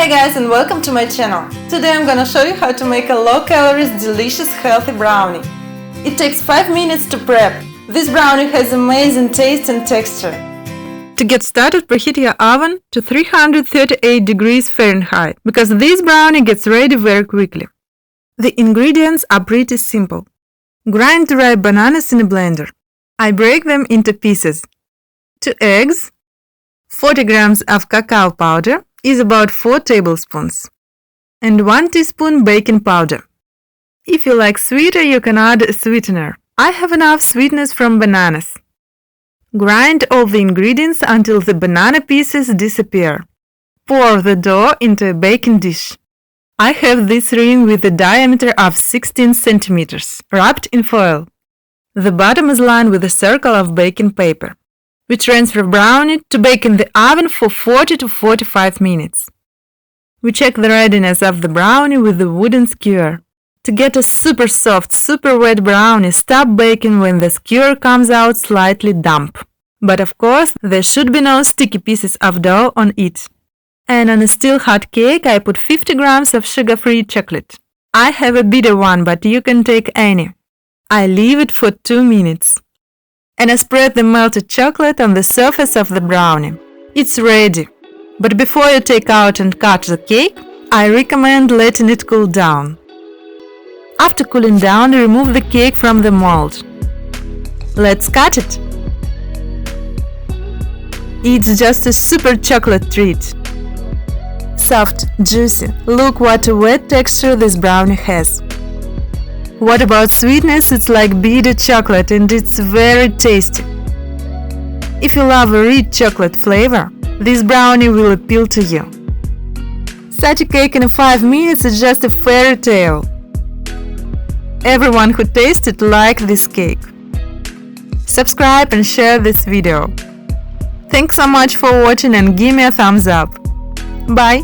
Hey guys, and welcome to my channel. Today I'm gonna show you how to make a low-calorie, delicious, healthy brownie. It takes 5 minutes to prep. This brownie has amazing taste and texture. To get started, preheat your oven to 338 degrees Fahrenheit, because this brownie gets ready very quickly. The ingredients are pretty simple. Grind ripe bananas in a blender. I break them into pieces. 2 eggs. 40 grams of cacao powder is about 4 tablespoons. And 1 teaspoon baking powder. If you like sweeter, you can add a sweetener. I have enough sweetness from bananas. Grind all the ingredients until the banana pieces disappear. Pour the dough into a baking dish. I have this ring with a diameter of 16 centimeters, wrapped in foil. The bottom is lined with a circle of baking paper. We transfer brownie to bake in the oven for 40 to 45 minutes. We check the readiness of the brownie with a wooden skewer. To get a super soft, super wet brownie, stop baking when the skewer comes out slightly damp. But of course, there should be no sticky pieces of dough on it. And on a still hot cake, I put 50 grams of sugar-free chocolate. I have a bitter one, but you can take any. I leave it for 2 minutes. And I spread the melted chocolate on the surface of the brownie. It's ready. But before you take out and cut the cake, I recommend letting it cool down. After cooling down, remove the cake from the mold. Let's cut it. It's just a super chocolate treat. Soft, juicy. Look what a wet texture this brownie has. What about sweetness? It's like bitter chocolate and it's very tasty. If you love a rich chocolate flavor, this brownie will appeal to you. Such a cake in 5 minutes is just a fairy tale. Everyone who tasted liked this cake. Subscribe and share this video. Thanks so much for watching and give me a thumbs up. Bye!